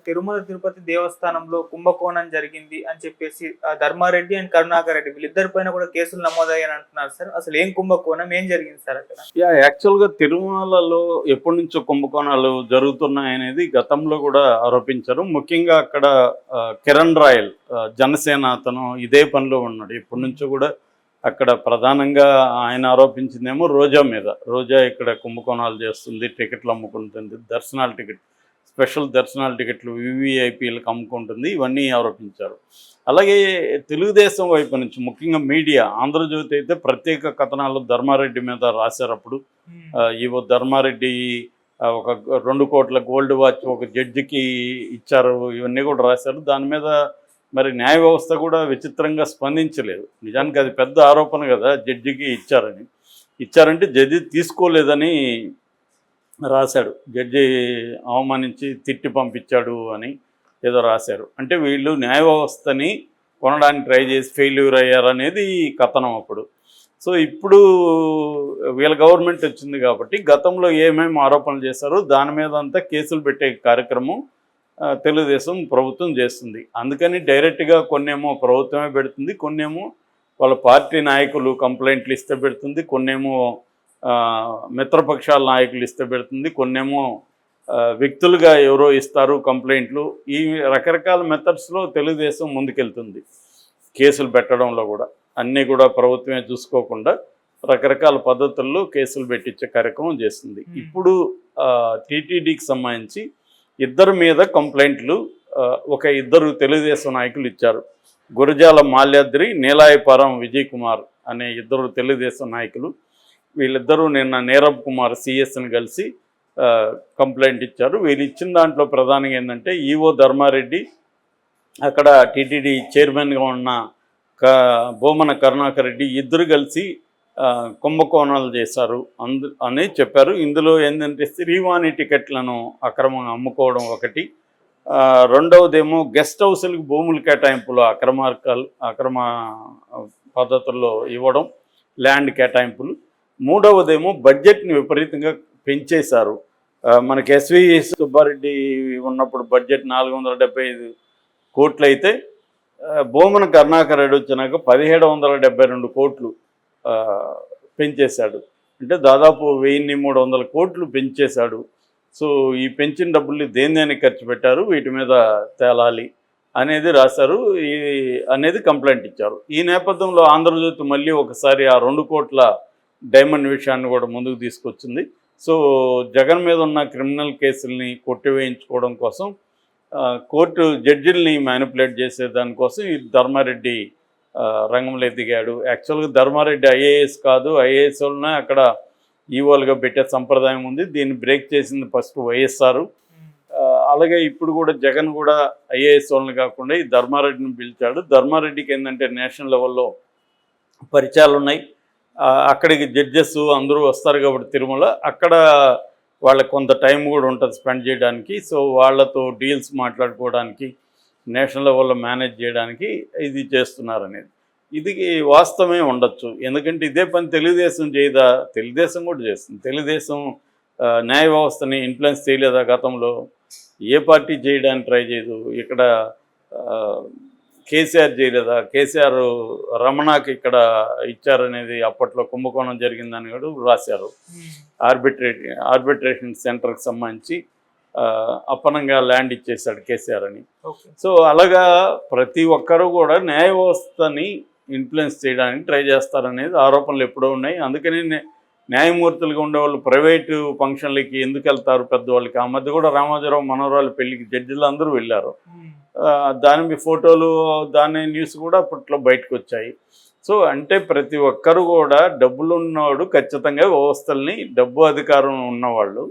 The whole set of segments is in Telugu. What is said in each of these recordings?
తిరుమల తిరుపతి దేవస్థానంలో కుంభకోణం జరిగింది అని చెప్పేసి ధర్మారెడ్డి అండ్ కరుణాకర్ రెడ్డి వీళ్ళిద్దరి పైన కూడా కేసులు నమోదయ్యాయని అంటున్నారు సార్. అసలు ఏం కుంభకోణం, ఏం జరిగింది సార్ అక్కడ? యాక్చువల్గా తిరుమలలో ఎప్పటి నుంచో కుంభకోణాలు జరుగుతున్నాయనేది గతంలో కూడా ఆరోపించారు. ముఖ్యంగా అక్కడ కిరణ్ రాయల్ జనసేన అతను ఇదే పనిలో ఉన్నాడు. ఎప్పటి నుంచో కూడా అక్కడ ప్రధానంగా ఆయన ఆరోపించిందేమో రోజా మీద. రోజా ఇక్కడ కుంభకోణాలు చేస్తుంది, టికెట్లు అమ్ముకుంటుంది, స్పెషల్ దర్శనాల టికెట్లు వివిఐపీలకు అమ్ముకుంటుంది, ఇవన్నీ ఆరోపించారు. అలాగే తెలుగుదేశం వైపు నుంచి ముఖ్యంగా మీడియా, ఆంధ్రజ్యోతి అయితే ప్రత్యేక కథనాలు ధర్మారెడ్డి మీద రాశారు. అప్పుడు ఈవో ధర్మారెడ్డి ఒక 2 కోట్ల గోల్డ్ వాచ్ ఒక జడ్జికి ఇచ్చారు, ఇవన్నీ కూడా రాశారు. దాని మీద మరి న్యాయ వ్యవస్థ కూడా విచిత్రంగా స్పందించలేదు. నిజానికి అది పెద్ద ఆరోపణ కదా, జడ్జికి ఇచ్చారంటే జడ్జి తీసుకోలేదని రాశాడు. జడ్జి అవమానించి తిట్టి పంపించాడు అని ఏదో రాశారు. అంటే వీళ్ళు న్యాయ వ్యవస్థని కొనడానికి ట్రై చేసి ఫెయిల్యూర్ అయ్యారనేది కథనం అప్పుడు. సో ఇప్పుడు వీళ్ళ గవర్నమెంట్ వచ్చింది కాబట్టి గతంలో ఏమేమి ఆరోపణలు చేశారో దాని మీద అంతా కేసులు పెట్టే కార్యక్రమం తెలుగుదేశం ప్రభుత్వం చేస్తుంది. అందుకని డైరెక్ట్గా కొన్నేమో ప్రభుత్వమే పెడుతుంది, కొన్నేమో వాళ్ళ పార్టీ నాయకులు కంప్లైంట్లు ఇస్తే పెడుతుంది, కొన్నేమో మిత్రపక్షాల నాయకులు ఇస్తే పెడుతుంది, కొన్నేమో వ్యక్తులుగా ఎవరో ఇస్తారు కంప్లైంట్లు. ఈ రకరకాల మెథడ్స్లో తెలుగుదేశం ముందుకెళ్తుంది. కేసులు పెట్టడంలో కూడా అన్నీ కూడా ప్రభుత్వమే చూసుకోకుండా రకరకాల పద్ధతుల్లో కేసులు పెట్టించే కార్యక్రమం చేస్తుంది. ఇప్పుడు టీటీడీకి సంబంధించి ఇద్దరి మీద కంప్లైంట్లు ఒక ఇద్దరు తెలుగుదేశం నాయకులు ఇచ్చారు. గురజాల మాల్యాద్రి, నీలాయపారం విజయ్ కుమార్ అనే ఇద్దరు తెలుగుదేశం నాయకులు. వీళ్ళిద్దరూ నిన్న నీరబ్ కుమార్ సిఎస్ని కలిసి కంప్లైంట్ ఇచ్చారు. వీళ్ళు ఇచ్చిన దాంట్లో ప్రధానంగా ఏంటంటే ఈవో ధర్మారెడ్డి, అక్కడ టీటీడీ చైర్మన్గా ఉన్న బోమన కరుణాకర్ రెడ్డి ఇద్దరు కలిసి కుంభకోణాలు చేశారు అని చెప్పారు. ఇందులో ఏంటంటే శ్రీవాణి టికెట్లను అక్రమంగా అమ్ముకోవడం ఒకటి, రెండవదేమో గెస్ట్ హౌస్లకు భూముల కేటాయింపులు అక్రమ పద్ధతుల్లో ఇవ్వడం, ల్యాండ్ కేటాయింపులు, మూడవదేమో బడ్జెట్ని విపరీతంగా పెంచేశారు. మనకి ఎస్వి సుబ్బారెడ్డి ఉన్నప్పుడు బడ్జెట్ 475 కోట్లు అయితే బోమన కరుణాకర్ రెడ్డి వచ్చినాక 1772 కోట్లు పెంచేశాడు. అంటే దాదాపు 1300 కోట్లు పెంచేశాడు. సో ఈ పెంచిన డబ్బుల్ని దేని ఖర్చు పెట్టారు, వీటి మీద తేలాలి అనేది రాశారు, అనేది కంప్లైంట్ ఇచ్చారు. ఈ నేపథ్యంలో ఆంధ్రజ్యోతి మళ్ళీ ఒకసారి ఆ 2 కోట్ల డైమండ్ విషయాన్ని కూడా ముందుకు తీసుకొచ్చింది. సో జగన్ మీద ఉన్న క్రిమినల్ కేసుల్ని కొట్టివేయించుకోవడం కోసం కోర్టు జడ్జిల్ని మ్యానిపులేట్ చేసే దానికోసం ఈ ధర్మారెడ్డి రంగంలో దిగాడు. యాక్చువల్గా ధర్మారెడ్డి ఐఏఎస్ కాదు, ఐఏఎస్ వాళ్ళనే అక్కడ ఈవోలుగా పెట్టే సంప్రదాయం ఉంది. దీన్ని బ్రేక్ చేసింది ఫస్ట్ వైఎస్ఆర్. అలాగే ఇప్పుడు కూడా జగన్ కూడా ఐఏఎస్ వాళ్ళని కాకుండా ఈ ధర్మారెడ్డిని పిలిచాడు. ధర్మారెడ్డికి ఏంటంటే నేషనల్ లెవెల్లో పరిచయాలు ఉన్నాయి. అక్కడికి జడ్జెస్ అందరూ వస్తారు కాబట్టి తిరుమల, అక్కడ వాళ్ళకి కొంత టైం కూడా ఉంటుంది స్పెండ్ చేయడానికి. సో వాళ్ళతో డీల్స్ మాట్లాడుకోవడానికి, నేషనల్ లెవెల్లో మేనేజ్ చేయడానికి ఇది చేస్తున్నారనేది. ఇది వాస్తవమే ఉండొచ్చు. ఎందుకంటే ఇదే పని తెలుగుదేశం చేయదా? తెలుగుదేశం కూడా చేస్తుంది. తెలుగుదేశం న్యాయ వ్యవస్థని ఇన్ఫ్లుయెన్స్ చేయలేదా గతంలో? ఏ పార్టీ చేయడానికి ట్రై చేయదు. ఇక్కడ కేసీఆర్ చేయలేదా? కేసీఆర్ రమణకి ఇక్కడ ఇచ్చారనేది అప్పట్లో కుంభకోణం జరిగిందని కూడా రాశారు. ఆర్బిట్రేషన్ సెంటర్కి సంబంధించి అప్పనంగా ల్యాండ్ ఇచ్చేశాడు కేసీఆర్ అని. సో అలాగా ప్రతి ఒక్కరూ కూడా న్యాయ వ్యవస్థని ఇన్ఫ్లుయెన్స్ చేయడానికి ట్రై చేస్తారనేది ఆరోపణలు ఎప్పుడూ ఉన్నాయి. అందుకని న్యాయమూర్తులుగా ఉండేవాళ్ళు ప్రైవేటు ఫంక్షన్లకి ఎందుకు వెళ్తారు పెద్దవాళ్ళకి? ఆ మధ్య కూడా రామోజీరావు మనోహరాల పెళ్లికి జడ్జిలు అందరూ వెళ్ళారు. దాని ఫోటోలు, దాని న్యూస్ కూడా అప్పట్లో బయటకు వచ్చాయి. సో అంటే ప్రతి ఒక్కరు కూడా డబ్బులు ఉన్నవాడు ఖచ్చితంగా వ్యవస్థల్ని, డబ్బు అధికారం ఉన్నవాళ్ళు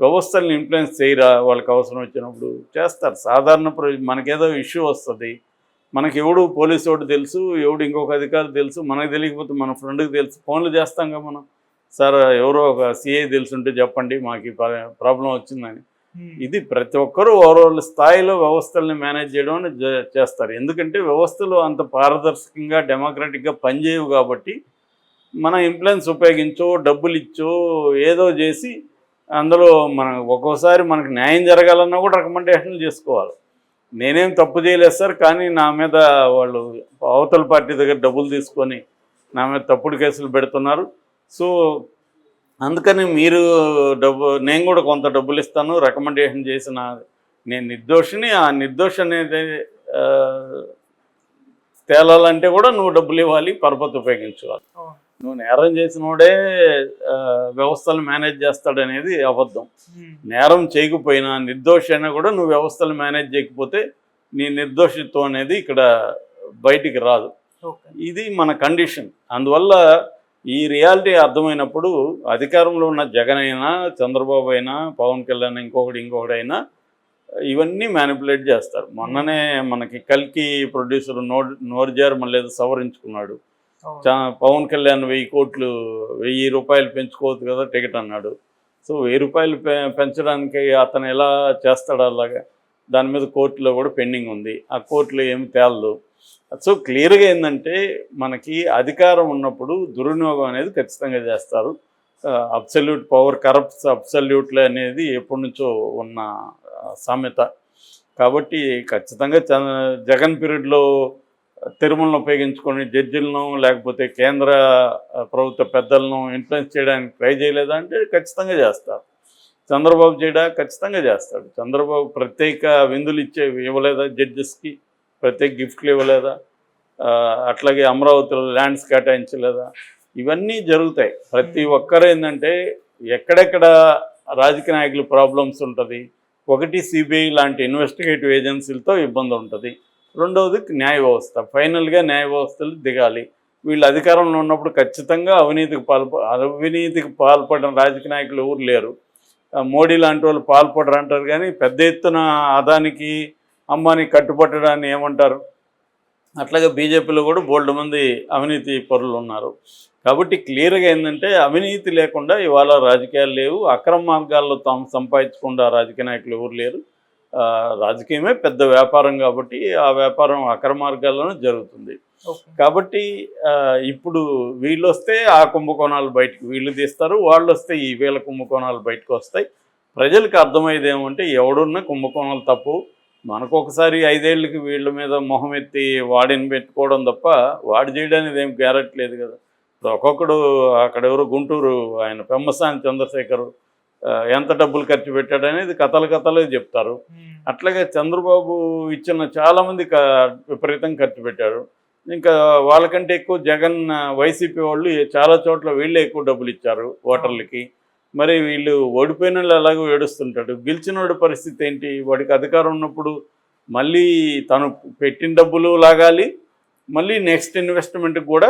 వ్యవస్థల్ని ఇన్ఫ్లుయెన్స్ చేయరా? వాళ్ళకి అవసరం వచ్చినప్పుడు చేస్తారు. సాధారణ మనకేదో ఇష్యూ వస్తుంది, మనకి ఎవడు పోలీసు వాడు తెలుసు, ఎవడు ఇంకొక అధికారి తెలుసు, మనకు తెలియకపోతే మన ఫ్రెండ్కి తెలుసు, ఫోన్లు చేస్తాం కదా మనం, సార్ ఎవరో ఒక సిఐ తెలుసుంటే చెప్పండి మాకు ఈ ప్రాబ్లం వచ్చిందని. ఇది ప్రతి ఒక్కరూ ఓవరాల్ స్థాయిలో వ్యవస్థల్ని మేనేజ్ చేయడం చేస్తారు. ఎందుకంటే వ్యవస్థలు అంత పారదర్శకంగా డెమోక్రటిక్గా పనిచేయవు కాబట్టి మన ఇన్ఫ్లుయెన్స్ ఉపయోగించో, డబ్బులు ఇచ్చో, ఏదో చేసి అందులో మనం ఒక్కోసారి మనకు న్యాయం జరగాలన్నా కూడా రికమెండేషన్లు చేసుకోవాలి. నేనేం తప్పు చేయలేదు సార్, కానీ నా మీద వాళ్ళు అవతల పార్టీ దగ్గర డబ్బులు తీసుకొని నా మీద తప్పుడు కేసులు పెడుతున్నారు. సో అందుకని మీరు నేను కూడా కొంత డబ్బులు ఇస్తాను, రికమెండేషన్ చేసిన నేను నిర్దోషిని, ఆ నిర్దోషి అనేది తేలాలంటే కూడా నువ్వు డబ్బులు ఇవ్వాలి, పరపతి ఉపయోగించాలి. నువ్వు నేరం చేసినోడే వ్యవస్థలు మేనేజ్ చేస్తాడనేది అబద్ధం. నేరం చేయకపోయినా నిర్దోషి అయినా కూడా నువ్వు వ్యవస్థలు మేనేజ్ చేయకపోతే నీ నిర్దోషిత్వం అనేది ఇక్కడ బయటికి రాదు. ఇది మన కండిషన్. అందువల్ల ఈ రియాలిటీ అర్థమైనప్పుడు అధికారంలో ఉన్న జగన్ అయినా, చంద్రబాబు అయినా, పవన్ కళ్యాణ్ ఇంకొకటి అయినా ఇవన్నీ మ్యానిపులేట్ చేస్తారు. మొన్ననే మనకి కల్కి ప్రొడ్యూసర్ నోర్జార్ మళ్ళీ సవరించుకున్నాడు. పవన్ కళ్యాణ్ 1000 రూపాయలు పెంచుకోవద్దు కదా టికెట్ అన్నాడు. సో 1000 రూపాయలు పెంచడానికి అతను ఎలా చేస్తాడు అలాగా? దాని మీద కోర్టులో కూడా పెండింగ్ ఉంది. ఆ కోర్టులో ఏమి తేలదు. సో క్లియర్గా ఏంటంటే మనకి అధికారం ఉన్నప్పుడు దుర్వినియోగం అనేది ఖచ్చితంగా చేస్తారు. అబ్సల్యూట్ పవర్ కరప్ట్స్ అబ్సల్యూట్లీ అనేది ఎప్పటి నుంచో ఉన్న సామెత. కాబట్టి ఖచ్చితంగా జగన్ పీరియడ్లో తిరుమలను ఉపయోగించుకొని జడ్జిలను లేకపోతే కేంద్ర ప్రభుత్వ పెద్దలను ఇన్ఫ్లుయెన్స్ చేయడానికి ట్రై చేయలేదా అంటే ఖచ్చితంగా చేస్తారు. చంద్రబాబు చేయడా ఖచ్చితంగా చేస్తాడు. చంద్రబాబు ప్రత్యేక విందులు ఇవ్వలేదా జడ్జెస్కి, ప్రత్యేక గిఫ్ట్లు ఇవ్వలేదా? అట్లాగే అమరావతిలో ల్యాండ్స్ కేటాయించలేదా? ఇవన్నీ జరుగుతాయి. ప్రతి ఒక్కరు ఏంటంటే ఎక్కడెక్కడ రాజకీయ నాయకులు ప్రాబ్లమ్స్ ఉంటుంది. ఒకటి సిబిఐ లాంటి ఇన్వెస్టిగేటివ్ ఏజెన్సీలతో ఇబ్బంది ఉంటుంది. రెండవది న్యాయ వ్యవస్థ. ఫైనల్గా న్యాయ వ్యవస్థలు దిగాలి. వీళ్ళు అధికారంలో ఉన్నప్పుడు ఖచ్చితంగా అవినీతికి పాల్పడిన రాజకీయ నాయకులు ఎవరు లేరు. మోడీ లాంటి వాళ్ళు పాల్పడరు అంటారు, కానీ పెద్ద ఎత్తున అదానికి అంబానీ కట్టుబట్టడాన్ని ఏమంటారు? అట్లాగే బీజేపీలో కూడా బోల్డ్ మంది అవినీతి పరులు ఉన్నారు. కాబట్టి క్లియర్గా ఏంటంటే అవినీతి లేకుండా ఇవాళ రాజకీయాలు లేవు. అక్రమ మార్గాల్లో తాము సంపాదించకుండా రాజకీయ నాయకులు ఎవరు లేరు. రాజకీయమే పెద్ద వ్యాపారం కాబట్టి ఆ వ్యాపారం అక్రమ మార్గాల్లోనే జరుగుతుంది. కాబట్టి ఇప్పుడు వీళ్ళు వస్తే ఆ కుంభకోణాలు బయటకు వీళ్ళు తీస్తారు, వాళ్ళు వస్తే ఈ వేల కుంభకోణాలు బయటకు వస్తాయి. ప్రజలకు అర్థమయ్యేది ఏమంటే ఎవడున్న కుంభకోణాలు తప్పు. మనకు ఒకసారి 5 ఏళ్ళకి వీళ్ళ మీద మొహం ఎత్తి వాడిని పెట్టుకోవడం తప్ప వాడు చేయడానికి ఏం గ్యారెంటీ లేదు కదా. ఒక్కొక్కడు అక్కడెవరు గుంటూరు ఆయన పెమ్మసాని చంద్రశేఖర్ ఎంత డబ్బులు ఖర్చు పెట్టాడనేది కథలు చెప్తారు. అట్లాగే చంద్రబాబు ఇచ్చిన చాలామంది విపరీతం ఖర్చు పెట్టారు. ఇంకా వాళ్ళకంటే ఎక్కువ జగన్ వైసీపీ వాళ్ళు చాలా చోట్ల వీళ్ళే ఎక్కువ డబ్బులు ఇచ్చారు ఓటర్లకి. మరి వీళ్ళు ఓడిపోయిన వాళ్ళు ఎలాగో ఏడుస్తుంటాడు. గెలిచినోడి పరిస్థితి ఏంటి? వాడికి అధికారం ఉన్నప్పుడు మళ్ళీ తను పెట్టిన డబ్బులు లాగాలి, మళ్ళీ నెక్స్ట్ ఇన్వెస్ట్మెంట్కి కూడా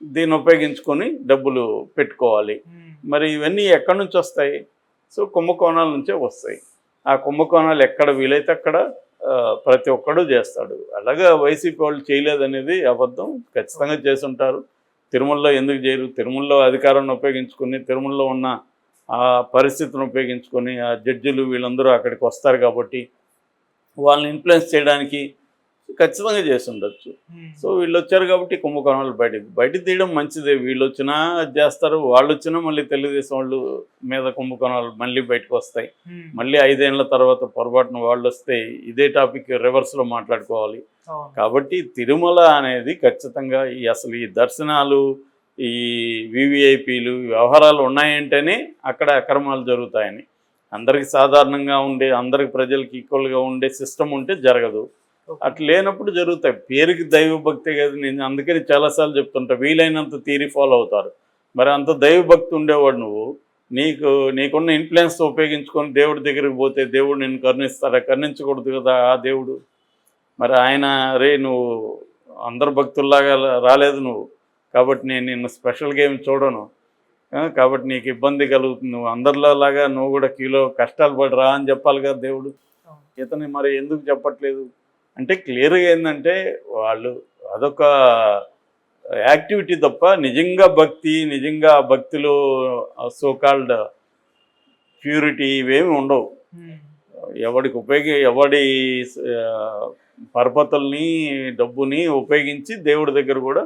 దీన్ని ఉపయోగించుకొని డబ్బులు పెట్టుకోవాలి. మరి ఇవన్నీ ఎక్కడి నుంచి వస్తాయి? సో కుంభకోణాల నుంచే వస్తాయి. ఆ కుంభకోణాలు ఎక్కడ వీలైతే అక్కడ ప్రతి ఒక్కడు చేస్తాడు. అలాగా వైసీపీ వాళ్ళు చేయలేదనేది అబద్ధం. ఖచ్చితంగా చేసుంటారు. తిరుమలలో ఎందుకు చేయరు? తిరుమలలో అధికారాన్ని ఉపయోగించుకొని తిరుమలలో ఉన్న ఆ పరిస్థితిని ఉపయోగించుకొని ఆ జడ్జిలు వీళ్ళందరూ అక్కడికి వస్తారు కాబట్టి వాళ్ళని ఇన్ఫ్లుయెన్స్ చేయడానికి ఖచ్చితంగా చేసి ఉండొచ్చు. సో వీళ్ళు వచ్చారు కాబట్టి కుంభకోణాలు బయటికి తీయడం మంచిదే. వీళ్ళు వచ్చినా చేస్తారు, వాళ్ళు వచ్చినా మళ్ళీ తెలుగుదేశం వాళ్ళు మీద కుంభకోణాలు మళ్ళీ బయటకు వస్తాయి. మళ్ళీ 5 ఏళ్ల తర్వాత పొరపాటున వాళ్ళు వస్తే ఇదే టాపిక్ రివర్స్లో మాట్లాడుకోవాలి. కాబట్టి తిరుమల అనేది ఖచ్చితంగా అసలు ఈ దర్శనాలు, ఈ వివిఐపీలు వ్యవహారాలు ఉన్నాయంటేనే అక్కడ అక్రమాలు జరుగుతాయని. అందరికి సాధారణంగా ఉండే, అందరికి ప్రజలకి ఈక్వల్గా ఉండే సిస్టమ్ ఉంటే జరగదు. అట్లా లేనప్పుడు జరుగుతాయి. పేరుకి దైవభక్తి కదా. నేను అందుకని చాలాసార్లు చెప్తుంటా, వీలైనంత థియరీ ఫాలో అవుతారు. మరి అంత దైవభక్తి ఉండేవాడు నువ్వు, నీకున్న ఇన్ఫ్లుయెన్స్ ఉపయోగించుకొని దేవుడి దగ్గరికి పోతే దేవుడు నిన్ను కరుణిస్తారా? కరుణించకూడదు కదా ఆ దేవుడు. మరి ఆయన నువ్వు అందరు భక్తుల్లాగా రాలేదు నువ్వు, కాబట్టి నేను నిన్ను స్పెషల్గా ఏమి చూడను, కాబట్టి నీకు ఇబ్బంది కలుగుతుంది, నువ్వు అందరిలాగా నువ్వు కూడా కీలో కష్టాలు పడి రా అని చెప్పాలి కదా దేవుడు. ఇతని మరి ఎందుకు చెప్పట్లేదు అంటే క్లియర్గా ఏంటంటే వాళ్ళు అదొక యాక్టివిటీ తప్ప నిజంగా భక్తిలో సోకాల్డ్ ప్యూరిటీ ఇవేమి ఉండవు. ఎవడి పరపతుల్ని డబ్బుని ఉపయోగించి దేవుడి దగ్గర కూడా